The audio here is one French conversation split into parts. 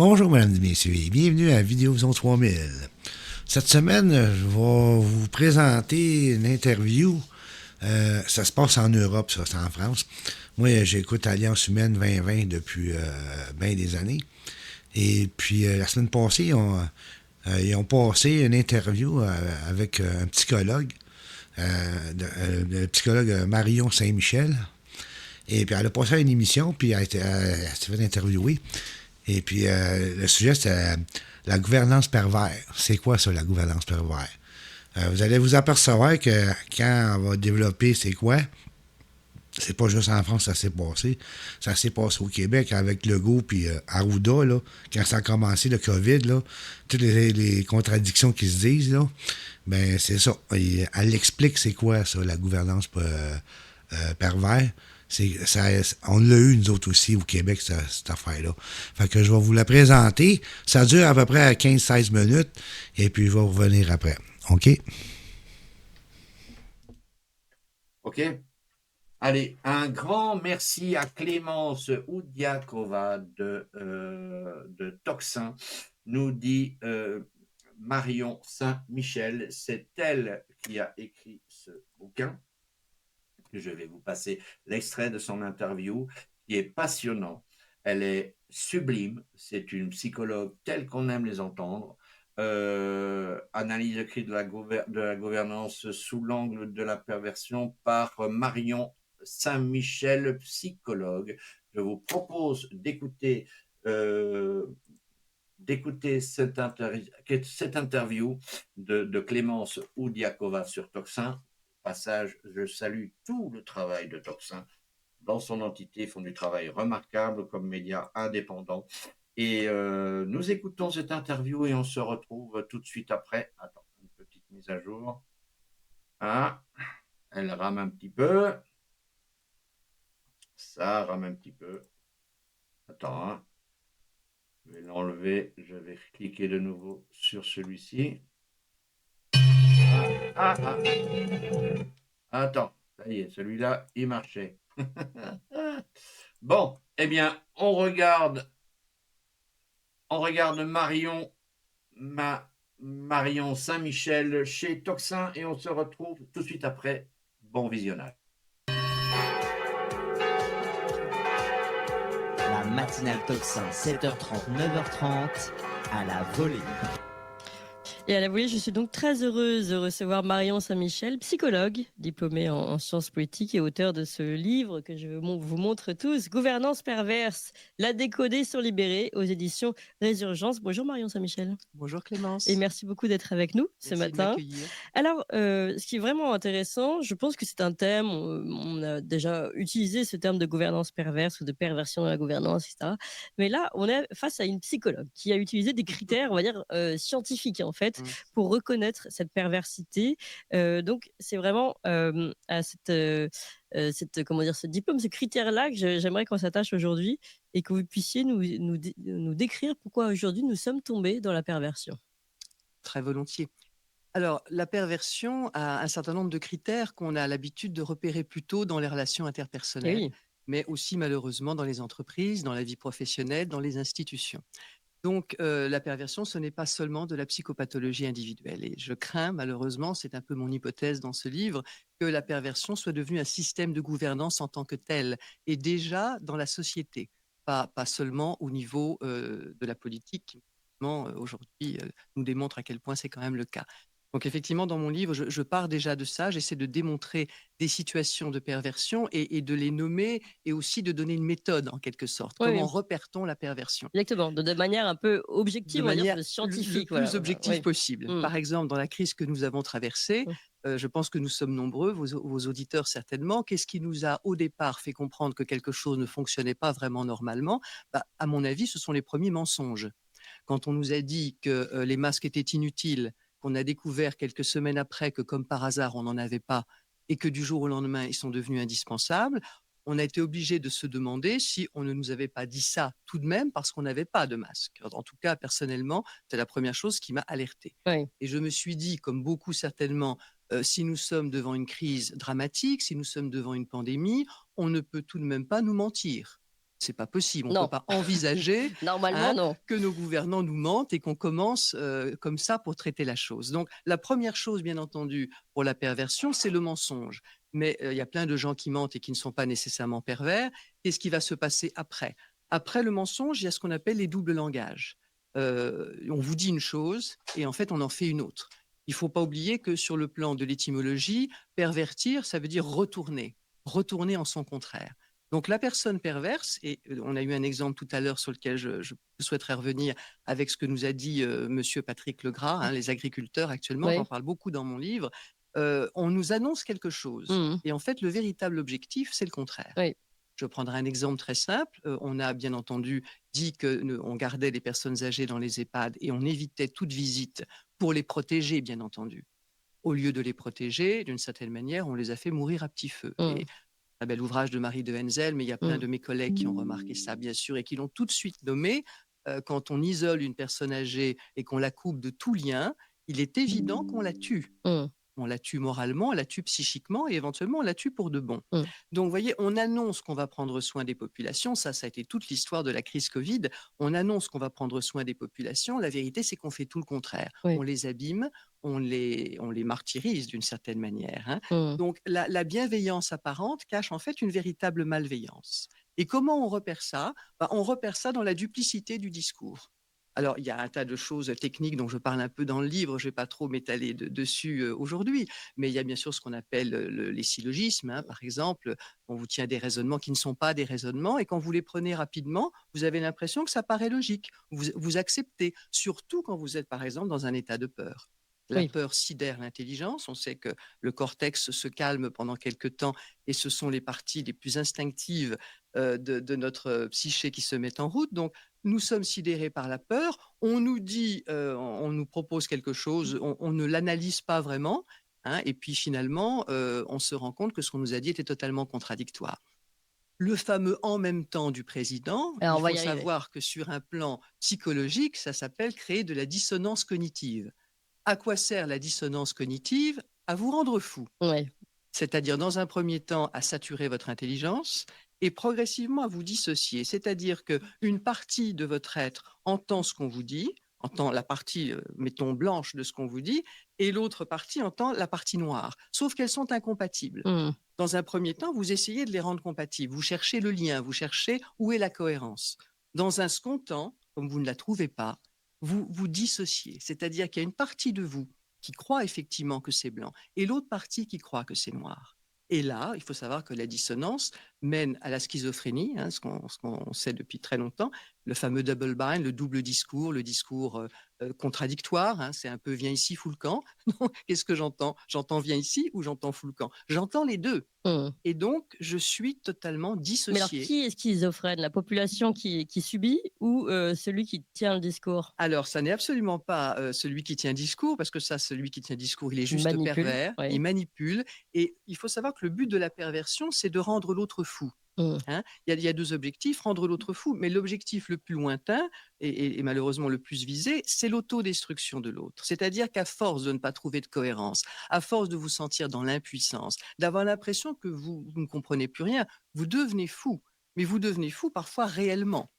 Bonjour, mesdames et messieurs, et bienvenue à Vidéozone 3000. Cette semaine, je vais vous présenter une interview. Ça se passe en Europe, ça, c'est en France. Moi, j'écoute Alliance Humaine 2020 depuis bien des années. Et puis, la semaine passée, ils ont passé une interview avec un psychologue, le psychologue Marion Saint-Michel. Et puis, elle a passé à une émission, puis elle s'est fait interviewer. Et puis, le sujet, c'était la gouvernance pervers. C'est quoi ça, la gouvernance pervers? Vous allez vous apercevoir que quand on va développer c'est quoi, c'est pas juste en France que ça s'est passé. Ça s'est passé au Québec avec Legault puis Arruda, là, quand ça a commencé, le COVID, là, toutes les contradictions qui se disent, là, ben c'est ça. Elle explique c'est quoi ça, la gouvernance pervers. On l'a eu, nous autres aussi, au Québec, cette affaire-là. Fait que je vais vous la présenter. Ça dure à peu près 15-16 minutes, et puis je vais revenir après. OK? OK. Allez, un grand merci à Clémence Oudiakova de Toxin, nous dit Marion Saint-Michel. C'est elle qui a écrit ce bouquin. Je vais vous passer l'extrait de son interview qui est passionnant. Elle est sublime. C'est une psychologue telle qu'on aime les entendre. Analyse écrite de la gouvernance sous l'angle de la perversion par Marion Saint-Michel, psychologue. Je vous propose d'écouter cette interview de Clémence Oudiakova sur Toxin. Passage, je salue tout le travail de Toxin. Dans son entité, ils font du travail remarquable comme média indépendant. Et nous écoutons cette interview et on se retrouve tout de suite après. Attends, une petite mise à jour. Ah, elle rame un petit peu. Ça rame un petit peu. Attends, hein. Je vais l'enlever. Je vais cliquer de nouveau sur celui-ci. Ah, ah. Attends, ça y est, celui-là, il marchait. Bon, eh bien, on regarde Marion Saint-Michel chez Toxin et on se retrouve tout de suite après. Bon visionnage. La matinale Toxin, 7h30, 9h30, à la volée. Et à la volée, je suis donc très heureuse de recevoir Marion Saint-Michel, psychologue, diplômée en sciences politiques et auteur de ce livre que je vous montre tous, Gouvernance perverse, la décoder sur Libéré, aux éditions Résurgence. Bonjour Marion Saint-Michel. Bonjour Et Clémence, merci beaucoup d'être avec nous ce merci de matin. m'accueillir. Alors, ce qui est vraiment intéressant, je pense que c'est un thème, on a déjà utilisé ce terme de gouvernance perverse ou de perversion de la gouvernance, etc. Mais là, on est face à une psychologue qui a utilisé des critères, on va dire, scientifiques, en fait, Mmh. pour reconnaître cette perversité. Donc, c'est vraiment à comment dire, ce diplôme, ce critère-là que j'aimerais qu'on s'attache aujourd'hui et que vous puissiez nous décrire pourquoi aujourd'hui nous sommes tombés dans la perversion. Très volontiers. Alors, la perversion a un certain nombre de critères qu'on a l'habitude de repérer plutôt dans les relations Et interpersonnelles, oui. mais aussi malheureusement dans les entreprises, dans la vie professionnelle, dans les institutions. Donc, la perversion, ce n'est pas seulement de la psychopathologie individuelle et je crains malheureusement, c'est un peu mon hypothèse dans ce livre, que la perversion soit devenue un système de gouvernance en tant que tel et déjà dans la société, pas seulement au niveau, de la politique qui malheureusement, aujourd'hui, nous démontre à quel point c'est quand même le cas. Donc effectivement, dans mon livre, je pars déjà de ça, j'essaie de démontrer des situations de perversion et de les nommer et aussi de donner une méthode en quelque sorte. Oui, Comment oui. repère-t-on la perversion? Exactement, de manière un peu De objective, on va dire, manière le scientifique, plus voilà, voilà, objective oui. possible. Mmh, Par exemple, dans la crise que nous avons traversée, mmh. je pense que nous sommes nombreux, vos auditeurs certainement. Qu'est-ce qui nous a, au départ, fait comprendre que quelque chose ne fonctionnait pas vraiment normalement? Bah, à mon avis, ce sont les premiers mensonges. Quand on nous a dit que, les masques étaient inutiles, qu'on a découvert quelques semaines après que, comme par hasard, on n'en avait pas et que du jour au lendemain, ils sont devenus indispensables, on a été obligé de se demander si on ne nous avait pas dit ça tout de même parce qu'on n'avait pas de masque. En tout cas, personnellement, c'est la première chose qui m'a alerté Oui, et je me suis dit, comme beaucoup certainement, si nous sommes devant une crise dramatique, si nous sommes devant une pandémie, on ne peut tout de même pas nous mentir. C'est pas possible. On ne Non. peut pas envisager Normalement, non. que nos gouvernants nous mentent et qu'on commence comme ça pour traiter la chose. Donc, la première chose, bien entendu, pour la perversion, c'est le mensonge. Mais il y a plein de gens qui mentent et qui ne sont pas nécessairement pervers. Qu'est-ce qui va se passer après? Après le mensonge, il y a ce qu'on appelle les doubles langages. On vous dit une chose et en fait, on en fait une autre. Il ne faut pas oublier que sur le plan de l'étymologie, pervertir, ça veut dire retourner en son contraire. Donc la personne perverse, et on a eu un exemple tout à l'heure sur lequel je souhaiterais revenir avec ce que nous a dit Monsieur Patrick Legras, les agriculteurs actuellement, Oui. j'en parle beaucoup dans mon livre, on nous annonce quelque chose. Mhm. Et en fait, le véritable objectif, c'est le contraire. Oui. Je prendrai un exemple très simple. On a bien entendu dit qu'on gardait les personnes âgées dans les EHPAD et on évitait toute visite pour les protéger, bien entendu. Au lieu de les protéger, d'une certaine manière, on les a fait mourir à petit feu. Mhm. Et un bel ouvrage de Marie de Henzel, mais il y a plein de mes collègues qui ont remarqué ça, bien sûr, et qui l'ont tout de suite nommé. Quand on isole une personne âgée et qu'on la coupe de tout lien, il est évident qu'on la tue. Mhm. On la tue moralement, on la tue psychiquement et éventuellement on la tue pour de bon. Mm. Donc, vous voyez, on annonce qu'on va prendre soin des populations. Ça a été toute l'histoire de la crise Covid. On annonce qu'on va prendre soin des populations. La vérité, c'est qu'on fait tout le contraire. Oui. On les abîme, on les martyrise d'une certaine manière. Mhm. Donc, la bienveillance apparente cache en fait une véritable malveillance. Et comment on repère ça? On repère ça dans la duplicité du discours. Alors, il y a un tas de choses techniques dont je parle un peu dans le livre, je ne vais pas trop m'étaler dessus aujourd'hui, mais il y a bien sûr ce qu'on appelle les syllogismes. Par exemple, on vous tient des raisonnements qui ne sont pas des raisonnements, et quand vous les prenez rapidement, vous avez l'impression que ça paraît logique. Vous acceptez, surtout quand vous êtes, par exemple, dans un état de peur. La Oui. peur sidère l'intelligence. On sait que le cortex se calme pendant quelque temps, et ce sont les parties les plus instinctives de notre psyché qui se mettent en route. Donc, nous sommes sidérés par la peur. On nous dit, on nous propose quelque chose, on ne l'analyse pas vraiment, et puis finalement, on se rend compte que ce qu'on nous a dit était totalement contradictoire. Le fameux « en même temps » du président, Alors, on il va faut y arriver. savoir que sur un plan psychologique, ça s'appelle créer de la dissonance cognitive. À quoi sert la dissonance cognitive? À vous rendre fou. Ouais. C'est-à-dire, dans un premier temps, à saturer votre intelligence et progressivement à vous dissocier. C'est-à-dire qu'une partie de votre être entend ce qu'on vous dit, entend la partie, mettons, blanche de ce qu'on vous dit, et l'autre partie entend la partie noire. Sauf qu'elles sont incompatibles. Mhm. Dans un premier temps, vous essayez de les rendre compatibles. Vous cherchez le lien, vous cherchez où est la cohérence. Dans un second temps, comme vous ne la trouvez pas, vous vous dissociez. C'est-à-dire qu'il y a une partie de vous qui croit effectivement que c'est blanc et l'autre partie qui croit que c'est noir. Et là, il faut savoir que la dissonance mène à la schizophrénie, ce qu'on sait depuis très longtemps, le fameux double bind, le double discours, le discours contradictoire. C'est un peu viens ici, fous le camp. Qu'est-ce que j'entends? J'entends viens ici ou j'entends fous le camp? J'entends les deux. Mhm. Et donc, je suis totalement dissocié. Mais alors, qui est schizophrène? La population qui subit ou celui qui tient le discours? Alors, ça n'est absolument pas celui qui tient discours, parce que ça, celui qui tient discours, il est juste manipule, pervers, oui. il manipule. Et il faut savoir que le but de la perversion, c'est de rendre l'autre fou. Mhm. Il y a deux objectifs, rendre l'autre fou, mais l'objectif le plus lointain, et malheureusement le plus visé, c'est l'autodestruction de l'autre. C'est-à-dire qu'à force de ne pas trouver de cohérence, à force de vous sentir dans l'impuissance, d'avoir l'impression que vous ne comprenez plus rien, vous devenez fou. Mais vous devenez fou parfois réellement.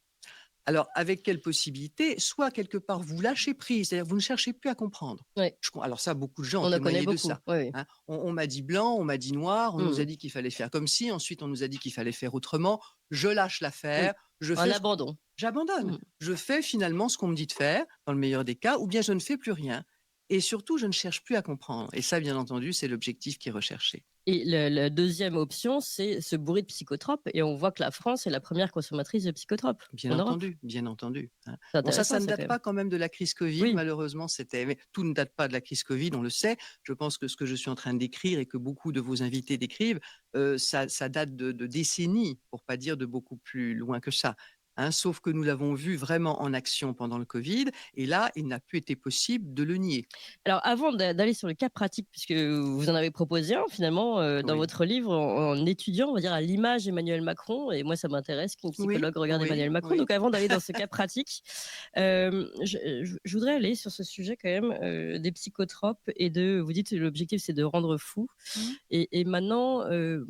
Alors, avec quelle possibilité? Soit quelque part, vous lâchez prise, c'est-à-dire vous ne cherchez plus à comprendre. Ouais. Alors ça, beaucoup de gens On ont en connaît témoigné de beaucoup. ça. Oui. On m'a dit blanc, on m'a dit noir, on nous Mhm. a dit qu'il fallait faire comme ci, ensuite on nous a dit qu'il fallait faire autrement. Je lâche l'affaire, je Un fais, abandon. j'abandonne. Mhm. Je fais finalement ce qu'on me dit de faire, dans le meilleur des cas, ou bien je ne fais plus rien. Et surtout, je ne cherche plus à comprendre. Et ça, bien entendu, c'est l'objectif qui est recherché. Et la deuxième option, c'est se bourrer de psychotropes. Et on voit que la France est la première consommatrice de psychotropes Bien en Europe. entendu, bien entendu. C'est Bon, ça intéressant, ne ça, date quand pas même. quand même de la crise Covid, Oui. malheureusement, mais tout ne date pas de la crise Covid, on le sait. Je pense que ce que je suis en train d'écrire et que beaucoup de vos invités décrivent, ça date de décennies, pour pas dire de beaucoup plus loin que ça. hein, sauf que nous l'avons vu vraiment en action pendant le Covid et là, il n'a plus été possible de le nier. Alors, avant d'aller sur le cas pratique, puisque vous en avez proposé un finalement dans Oui. votre livre, en étudiant, on va dire, à l'image Emmanuel Macron, et moi ça m'intéresse qu'une Oui, psychologue regarde oui, Emmanuel Macron. oui. Donc, avant d'aller dans ce cas pratique, je voudrais aller sur ce sujet quand même des psychotropes et vous dites l'objectif c'est de rendre fou. Mmh. Et maintenant,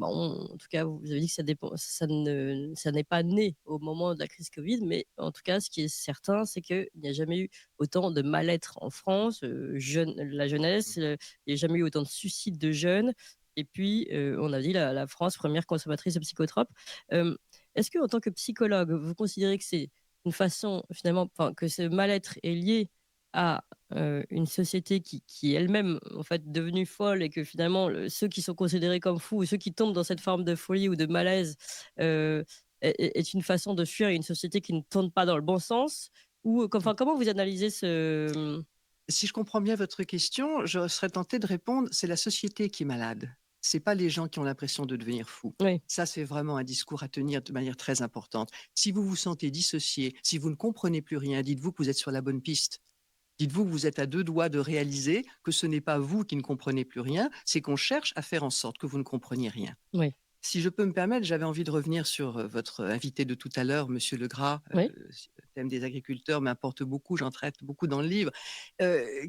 en tout cas, vous avez dit que ça dépend, ça n'est pas né au moment de la crise Covid, mais en tout cas, ce qui est certain, c'est qu'il n'y a jamais eu autant de mal-être en France, la jeunesse, il n'y a jamais eu autant de suicides de jeunes. Et puis, on a dit la France, première consommatrice de psychotropes. Euh, Est-ce que, en tant que psychologue, vous considérez que c'est une façon, finalement, enfin, que ce mal-être est lié à une société qui est elle-même en fait devenue folle, et que finalement ceux qui sont considérés comme fous ou ceux qui tombent dans cette forme de folie ou de malaise euh, est une façon de fuir une société qui ne tourne pas dans le bon sens, ou enfin, comment vous analysez ce... Si je comprends bien votre question, je serais tentée de répondre, c'est la société qui est malade. C'est pas les gens qui ont l'impression de devenir fous. Oui, Ça, c'est vraiment un discours à tenir de manière très importante. Si vous vous sentez dissocié, si vous ne comprenez plus rien, dites-vous que vous êtes sur la bonne piste. Dites-vous que vous êtes à 2 doigts de réaliser que ce n'est pas vous qui ne comprenez plus rien, c'est qu'on cherche à faire en sorte que vous ne compreniez rien. oui, Si je peux me permettre, j'avais envie de revenir sur votre invité de tout à l'heure, Monsieur Legras. oui. Le thème des agriculteurs m'importe beaucoup, j'en traite beaucoup dans le livre,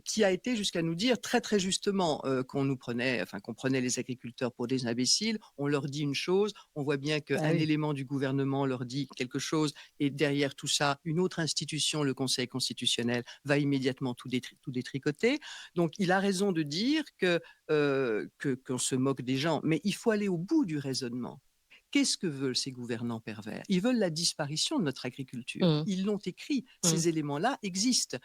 qui a été jusqu'à nous dire très très justement qu'on prenait les agriculteurs pour des imbéciles. On leur dit une chose, on voit bien Ah qu'un oui. élément du gouvernement leur dit quelque chose, et derrière tout ça, une autre institution, le Conseil constitutionnel, va immédiatement tout détricoter. Donc, il a raison de dire qu'on se moque des gens, mais il faut aller au bout du raisonnement. Qu'est-ce que veulent ces gouvernants pervers? Ils veulent la disparition de notre agriculture. Mmh, Ils l'ont écrit. mmh. Ces éléments-là existent.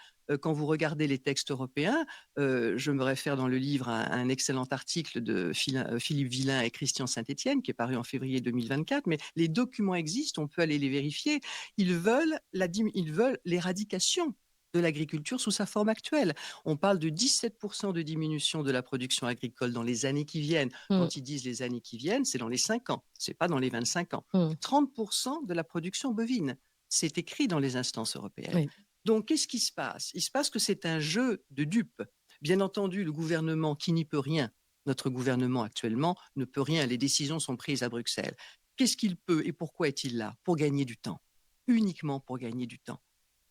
Quand vous regardez les textes européens, je me réfère dans le livre à un excellent article de Philippe Villain et Christian Saint-Étienne, qui est paru en février 2024, mais les documents existent, on peut aller les vérifier. Ils veulent l'éradication de l'agriculture sous sa forme actuelle. On parle de 17% de diminution de la production agricole dans les années qui viennent. Mmh, Quand ils disent les années qui viennent, c'est dans les 5 ans, c'est pas dans les 25 ans. mmh. 30% de la production bovine, c'est écrit dans les instances européennes. Oui. Donc, qu'est-ce qui se passe? Il se passe que c'est un jeu de dupes. Bien entendu, le gouvernement qui n'y peut rien, notre gouvernement actuellement ne peut rien, les décisions sont prises à Bruxelles. Qu'est-ce qu'il peut et pourquoi est-il là? Pour gagner du temps. Uniquement pour gagner du temps.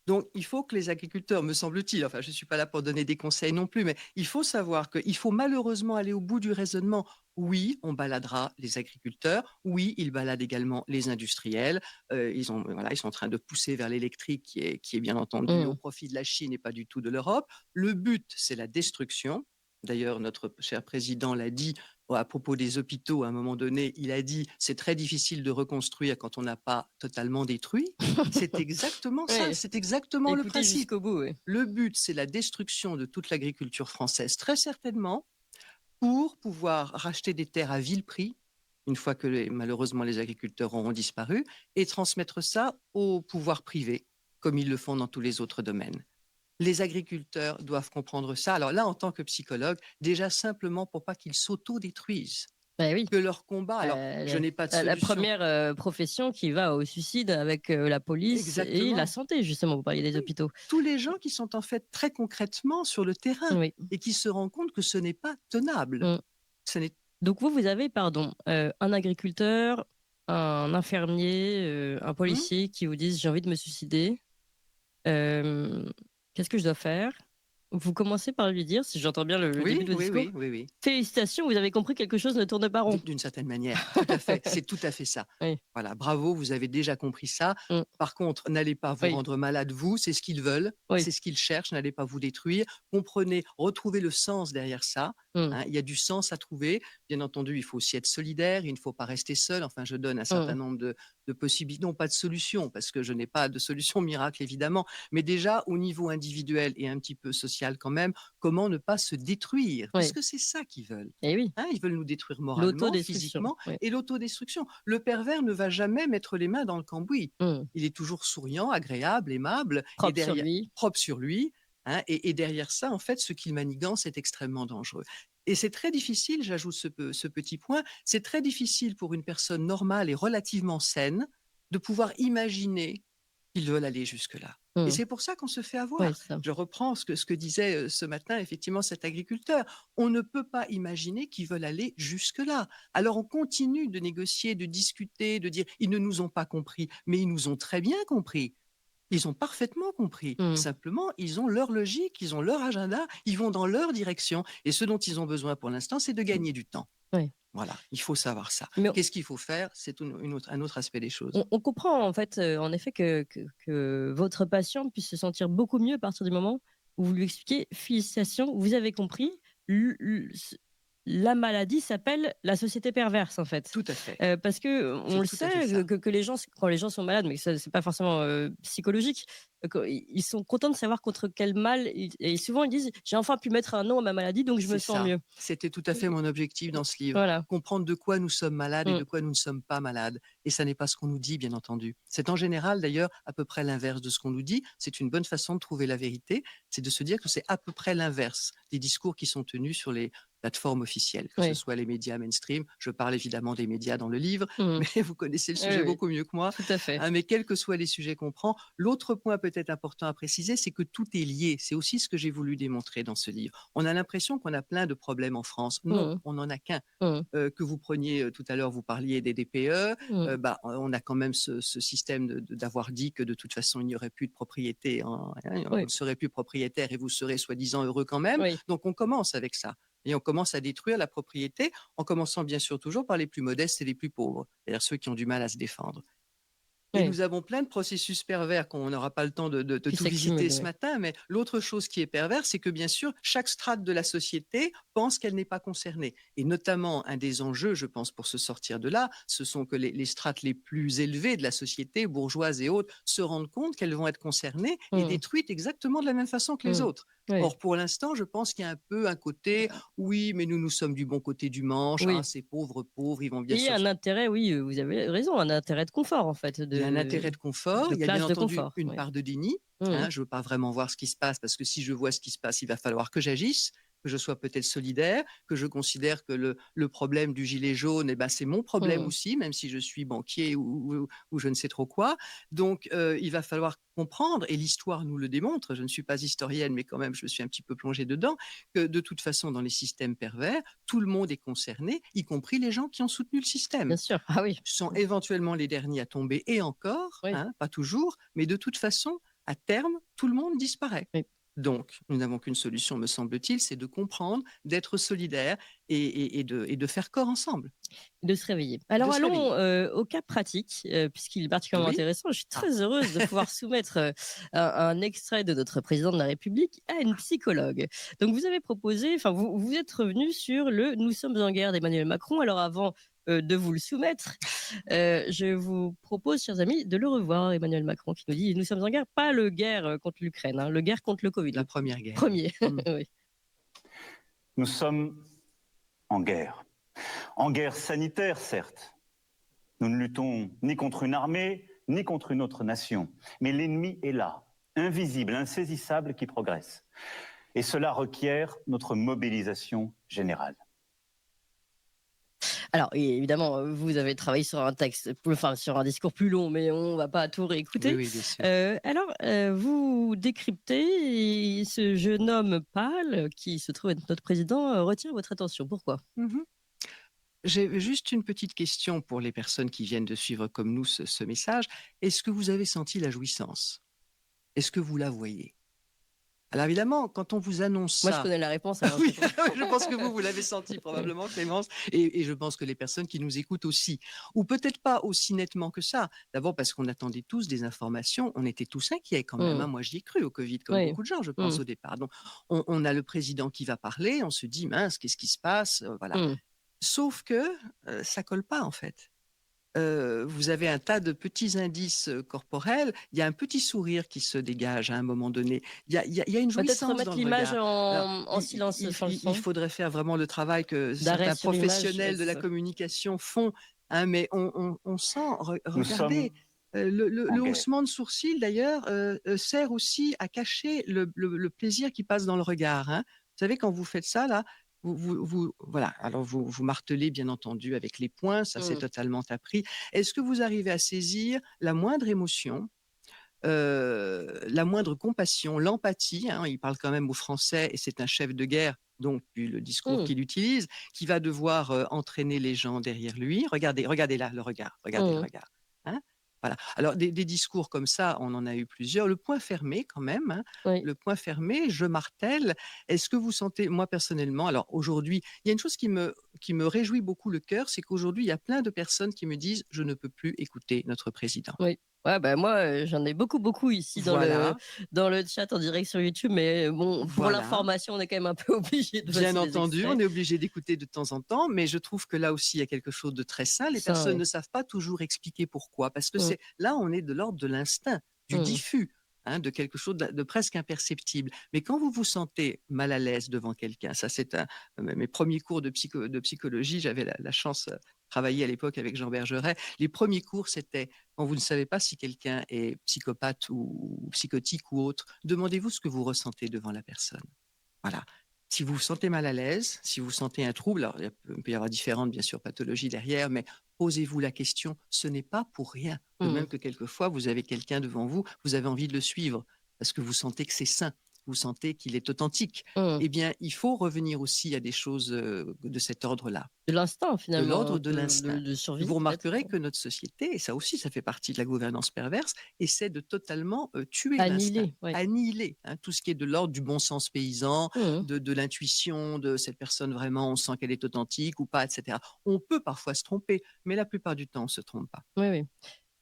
Donc, il faut que les agriculteurs, me semble-t-il, enfin, je ne suis pas là pour donner des conseils non plus, mais il faut savoir qu'il faut malheureusement aller au bout du raisonnement. Oui, on baladera les agriculteurs. Oui, ils baladent également les industriels. Ils sont en train de pousser vers l'électrique qui est bien entendu au Mmh. profit de la Chine et pas du tout de l'Europe. Le but, c'est la destruction. D'ailleurs, notre cher président l'a dit à propos des hôpitaux, à un moment donné, il a dit c'est très difficile de reconstruire quand on n'a pas totalement détruit. C'est exactement ça, Oui, c'est exactement le écoutez principe. jusqu'au bout, oui. Le but, c'est la destruction de toute l'agriculture française, très certainement, pour pouvoir racheter des terres à vil prix, une fois que malheureusement les agriculteurs auront disparu, et transmettre ça au pouvoir privé, comme ils le font dans tous les autres domaines. Les agriculteurs doivent comprendre ça. Alors là, en tant que psychologue, déjà simplement pour pas qu'ils s'auto-détruisent, Bah oui. que leur combat, alors je n'ai pas de La solution. première profession qui va au suicide avec la police et la Exactement. santé, justement, vous parliez des Oui, hôpitaux. tous les gens qui sont en fait très concrètement sur le terrain Oui. et qui se rendent compte que ce n'est pas tenable. Mmh. Ce n'est Donc vous avez, pardon, un agriculteur, un infirmier, un Mmh. policier qui vous disent: «J'ai envie de me suicider. Qu'est-ce que je dois faire?» Vous commencez par lui dire, si j'entends bien le début Oui, de votre oui, discours: oui, oui, oui. «Félicitations, vous avez compris, quelque chose ne tourne pas rond». D'une certaine manière, tout à fait, c'est tout à fait ça. Oui. Voilà, bravo, vous avez déjà compris ça. Mmh. Par contre, n'allez pas vous Oui, rendre malade, vous, c'est ce qu'ils veulent, oui. c'est ce qu'ils cherchent, n'allez pas vous détruire. Comprenez, retrouvez le sens derrière ça. Mmh. Hein, il y a du sens à trouver. Bien entendu, il faut aussi être solidaire, il ne faut pas rester seul. Enfin, je donne un certain Mmh. nombre de possibilités, non pas de solutions, parce que je n'ai pas de solution miracle, évidemment, mais déjà au niveau individuel et un petit peu social quand même, comment ne pas se détruire, Oui. puisque c'est ça qu'ils veulent. Et oui, Hein, ils veulent nous détruire moralement, l'autodestruction. physiquement Oui. et l'autodestruction. Le pervers ne va jamais mettre les mains dans le cambouis. Mmh. Il est toujours souriant, agréable, aimable et Propre sur derrière lui. propre sur lui, hein, et derrière ça, en fait, ce qu'il manigance est extrêmement dangereux. Et c'est très difficile, j'ajoute ce petit point, c'est très difficile pour une personne normale et relativement saine de pouvoir imaginer qu'ils veulent aller jusque-là. Mmh. Et c'est pour ça qu'on se fait Ouais, avoir. ça. Je reprends ce que disait ce matin effectivement cet agriculteur. On ne peut pas imaginer qu'ils veulent aller jusque-là. Alors on continue de négocier, de discuter, de dire ils ne nous ont pas compris, mais ils nous ont très bien compris. Ils ont parfaitement compris. Mmh. Simplement, ils ont leur logique, ils ont leur agenda, ils vont dans leur direction. Et ce dont ils ont besoin pour l'instant, c'est de gagner du temps. Ouais. Voilà, il faut savoir ça. Mais Qu'est-ce qu'il faut faire? C'est un autre aspect des choses. on comprend en fait, en effet, que votre patient puisse se sentir beaucoup mieux à partir du moment où vous lui expliquez: «Félicitations, vous avez compris, la maladie s'appelle la société perverse», en fait. Tout à fait. Parce qu'on C'est le tout à fait sait, ça. que les gens, quand les gens sont malades, mais ça, c'est pas forcément psychologique, quand ils sont contents de savoir contre quel mal, et souvent ils disent: «J'ai enfin pu mettre un nom à ma maladie, donc je me C'est sens ça. mieux». C'était tout à fait mon objectif dans ce livre. Voilà. Comprendre de quoi nous sommes malades et Mmh. de quoi nous ne sommes pas malades. Et ça n'est pas ce qu'on nous dit, bien entendu. C'est en général, d'ailleurs, à peu près l'inverse de ce qu'on nous dit. C'est une bonne façon de trouver la vérité. C'est de se dire que c'est à peu près l'inverse des discours qui sont tenus sur les plateformes officielles, que ce Oui. soit les médias mainstream. Je parle évidemment des médias dans le livre, Mmh. mais vous connaissez le Oui, sujet oui. beaucoup mieux que moi. Tout à fait. Hein, mais quels que soient les sujets qu'on prend, l'autre point peut-être important à préciser, c'est que tout est lié. C'est aussi ce que j'ai voulu démontrer dans ce livre. On a l'impression qu'on a plein de problèmes en France. Non, Mmh. on n'en a qu'un. Mmh. Que vous preniez tout à l'heure, vous parliez des DPE, Mmh. on a quand même ce système d'avoir dit que de toute façon, il n'y aurait plus de propriété, on Oui. ne serait plus propriétaire et vous serez soi-disant heureux quand même. Oui. Donc on commence avec ça. Et on commence à détruire la propriété en commençant bien sûr toujours par les plus modestes et les plus pauvres, c'est-à-dire ceux qui ont du mal à se défendre. Et Oui. nous avons plein de processus pervers qu'on n'aura pas le temps de Qui tout visiter s'accumulent, ce oui. matin, mais l'autre chose qui est pervers, c'est que bien sûr, chaque strate de la société pense qu'elle n'est pas concernée. Et notamment, un des enjeux, je pense, pour se sortir de là, ce sont que les strates les plus élevées de la société, bourgeoises et autres, se rendent compte qu'elles vont être concernées et Mmh. détruites exactement de la même façon que les Mmh. autres. Oui. Or, pour l'instant, je pense qu'il y a un peu un côté, oui, mais nous sommes du bon côté du manche, Oui. ah, ces pauvres, ils vont bien Et sûr. un intérêt, oui, vous avez raison, un intérêt de confort, en fait, Il y a un intérêt de confort, il y a bien classe de entendu confort. une Oui. part de déni. Mmh. Je veux pas vraiment voir ce qui se passe parce que si je vois ce qui se passe, il va falloir que j'agisse, que je sois peut-être solidaire, que je considère que le problème du gilet jaune, c'est mon problème Mmh. aussi, même si je suis banquier ou je ne sais trop quoi. Donc, il va falloir comprendre, et l'histoire nous le démontre, je ne suis pas historienne, mais quand même, je me suis un petit peu plongée dedans, que de toute façon, dans les systèmes pervers, tout le monde est concerné, y compris les gens qui ont soutenu le système Bien sûr. Ah oui. sont éventuellement les derniers à tomber, et encore, Oui. pas toujours, mais de toute façon, à terme, tout le monde disparaît. Oui. Donc, nous n'avons qu'une solution, me semble-t-il, c'est de comprendre, d'être solidaire et de faire corps ensemble. De se réveiller. Alors se allons, réveiller. au cas pratique, puisqu'il est particulièrement Oui. intéressant. Je suis Ah. très heureuse de pouvoir soumettre, un extrait de notre président de la République à une psychologue. Donc vous avez proposé, enfin vous êtes revenu sur le «Nous sommes en guerre» d'Emmanuel Macron. Alors avant, de vous le soumettre, je vous propose, chers amis, de le revoir, Emmanuel Macron, qui nous dit: «Nous sommes en guerre», pas le guerre, contre l'Ukraine, hein, le guerre contre le Covid, La le première guerre. premier. Mmh. Oui. Nous sommes en guerre. En guerre sanitaire, certes. Nous ne luttons ni contre une armée, ni contre une autre nation. Mais l'ennemi est là, invisible, insaisissable, qui progresse. Et cela requiert notre mobilisation générale. Alors évidemment, vous avez travaillé sur un texte, enfin sur un discours plus long, mais on va pas tout réécouter. Oui, bien sûr. Alors, vous décryptez, et ce jeune homme pâle qui se trouve être notre président, retient votre attention. Pourquoi? Mmh. J'ai juste une petite question pour les personnes qui viennent de suivre comme nous ce message. Est-ce que vous avez senti la jouissance? Est-ce que vous la voyez? Alors évidemment, quand on vous annonce Moi, je ça, connais la réponse, alors oui, c'est pour ça. je pense que vous l'avez senti probablement, Clémence, et je pense que les personnes qui nous écoutent aussi, ou peut-être pas aussi nettement que ça. D'abord parce qu'on attendait tous des informations, on était tous inquiets quand même. Mmh. Moi, j'y ai cru au Covid, comme Oui. beaucoup de gens, je pense, Mmh. au départ. Donc, on a le président qui va parler, on se dit, mince, qu'est-ce qui se passe? Voilà. Mmh. Sauf que ça colle pas, en fait. Vous avez un tas de petits indices corporels. Il y a un petit sourire qui se dégage à un moment donné. Il y a une Peut-être jouissance remettre dans le l'image regard. Alors, en silence sur le son. il faudrait faire vraiment le travail que D'arrêt certains sur l'image, professionnels de la yes. communication font, mais on sent, Nous regardez, sommes le en guerre. haussement de sourcil d'ailleurs sert aussi à cacher le plaisir qui passe dans le regard. Vous savez, quand vous faites ça, là, voilà. Alors vous martelez bien entendu avec les poings, ça c'est Mmh. totalement appris. Est-ce que vous arrivez à saisir la moindre émotion la moindre compassion, l'empathie, hein, il parle quand même au Français et c'est un chef de guerre, donc vu le discours Mmh. qu'il utilise, qui va devoir entraîner les gens derrière lui. Regardez là le regard, regardez le Mmh. regard. Hein. Voilà. Alors des discours comme ça, on en a eu plusieurs. Le point fermé quand même, hein, Oui. le point fermé, je martèle. Est-ce que vous sentez, moi personnellement, alors aujourd'hui, il y a une chose qui me réjouit beaucoup le cœur, c'est qu'aujourd'hui, il y a plein de personnes qui me disent: «Je ne peux plus écouter notre président». Oui. Ouais, bah, moi, j'en ai beaucoup ici Voilà, dans le chat en direct sur YouTube, mais bon, pour voilà. l'information, on est quand même un peu obligé de Bien passer des entendu, on extraits. est obligé d'écouter de temps en temps, mais je trouve que là aussi, il y a quelque chose de très sain. Les Ça, personnes oui. ne savent pas toujours expliquer pourquoi, parce que Mmh. c'est là, on est de l'ordre de l'instinct, du Mmh. diffus, hein, de quelque chose de presque imperceptible. Mais quand vous vous sentez mal à l'aise devant quelqu'un, ça c'est mes premiers cours de psychologie, j'avais la chance de travailler à l'époque avec Jean Bergeret. Les premiers cours, c'était quand vous ne savez pas si quelqu'un est psychopathe ou psychotique ou autre, demandez-vous ce que vous ressentez devant la personne. Voilà. Si vous vous sentez mal à l'aise, si vous sentez un trouble, alors il peut y avoir différentes, bien sûr, pathologies derrière, mais posez-vous la question, ce n'est pas pour rien. De Mmh. même que quelquefois, vous avez quelqu'un devant vous, vous avez envie de le suivre parce que vous sentez que c'est sain, vous sentez qu'il est authentique. Mmh. Eh bien, il faut revenir aussi à des choses de cet ordre-là, De l'instinct de finalement, l'ordre un de peu l'instinct. de survie Vous peut-être? remarquerez que notre société, et ça aussi, ça fait partie de la gouvernance perverse, essaie de totalement tuer l'instinct, Annihiler, ouais. annihiler hein, tout ce qui est de l'ordre du bon sens paysan, Mmh. de l'intuition, de cette personne vraiment, on sent qu'elle est authentique ou pas, etc. On peut parfois se tromper, mais la plupart du temps, on ne se trompe pas. Oui, oui.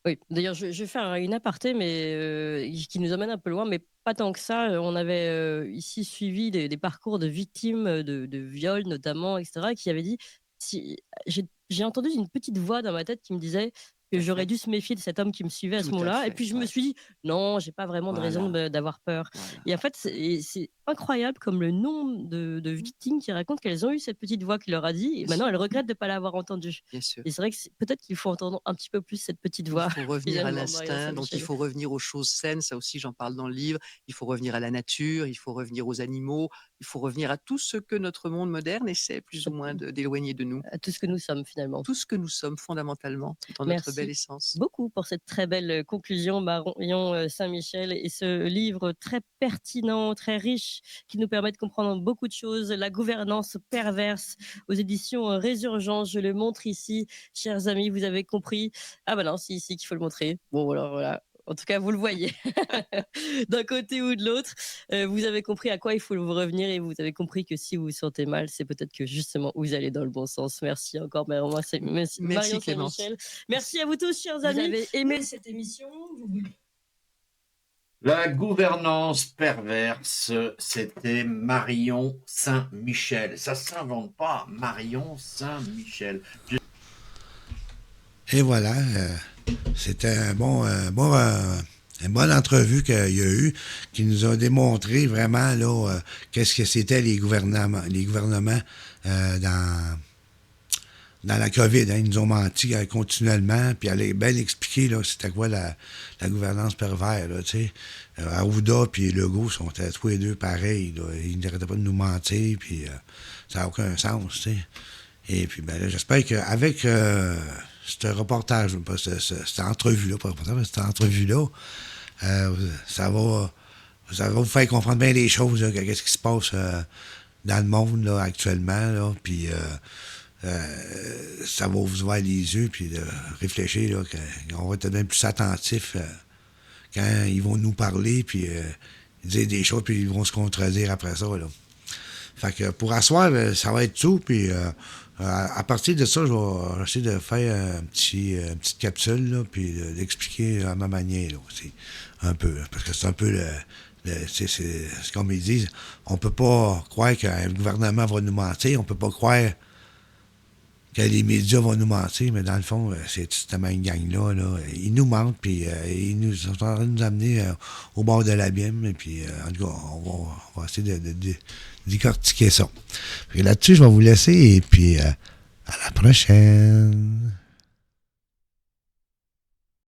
Oui, d'ailleurs, je vais faire une aparté, mais qui nous amène un peu loin, mais pas tant que ça. On avait ici suivi des parcours de victimes de viols, notamment, etc., qui avaient dit si, j'ai entendu une petite voix dans ma tête qui me disait Tout que à j'aurais fait. dû se méfier de cet homme qui me suivait à ce Tout à moment-là. Et fait. puis je me Ouais. suis dit non, j'ai pas vraiment de raison Voilà. d'avoir peur. Voilà. Et en fait, c'est incroyable comme le nombre de victimes qui racontent qu'elles ont eu cette petite voix qui leur a dit, et Bien maintenant sûr. elles regrettent de ne pas l'avoir entendue. Bien sûr. Et c'est vrai que peut-être qu'il faut entendre un petit peu plus cette petite Il voix, faut revenir à finalement, Marion l'instinct, donc il Saint-Michel. faut revenir aux choses saines, ça aussi j'en parle dans le livre. Il faut revenir à la nature, il faut revenir aux animaux, il faut revenir à tout ce que notre monde moderne essaie plus ou moins d'éloigner de nous. À tout ce que nous sommes finalement. Tout ce que nous sommes fondamentalement dans notre belle Merci essence. beaucoup pour cette très belle conclusion, Marion Saint-Michel, et ce livre très pertinent, très riche, qui nous permet de comprendre beaucoup de choses. La gouvernance perverse aux éditions Résurgence. Je le montre ici, chers amis, vous avez compris. Ah bah non, c'est ici qu'il faut le montrer. Bon, alors voilà. En tout cas, vous le voyez d'un côté ou de l'autre. Vous avez compris à quoi il faut vous revenir, et vous avez compris que si vous vous sentez mal, c'est peut-être que justement vous allez dans le bon sens. Merci encore, Marion Merci Clémence. Saint-Michel. Merci à vous tous, chers Vous amis. avez aimé cette émission? La gouvernance perverse, c'était Marion Saint-Michel. Ça s'invente pas, Marion Saint-Michel. Et voilà, c'était une bonne entrevue qu'il y a eu, qui nous a démontré vraiment là, qu'est-ce que c'était les gouvernements dans la COVID. Hein. Ils nous ont menti continuellement, puis elle a bien expliqué là, c'était quoi la gouvernance perverse. Là, tu sais. Arruda puis Legault sont tous les deux pareils. Là. Ils n'arrêtaient pas de nous mentir, puis ça n'a aucun sens. Tu sais. Et puis ben là, j'espère qu'avec ce reportage, pas cette entrevue-là, pas reportage, mais cette entrevue-là, ça va vous faire comprendre bien les choses, là, qu'est-ce qui se passe dans le monde là, actuellement, là, puis ça va vous ouvrir les yeux, puis réfléchir, là, qu'on va être bien plus attentif quand ils vont nous parler, puis dire des choses, puis ils vont se contredire après ça, là. Fait que pour asseoir, ça va être tout, puis à partir de ça, je vais essayer de faire une petite capsule, là, puis d'expliquer à ma manière, là, aussi, un peu, parce que c'est un peu c'est comme ils disent, on peut pas croire que le gouvernement va nous mentir, on peut pas croire que les médias vont nous mentir, mais dans le fond, c'est cette même gang-là, là, ils nous mentent, puis ils nous sont en train de nous amener au bord de l'abîme, et puis en tout cas, on va essayer de décortiquer ça. Là-dessus, je vais vous laisser, et puis à la prochaine.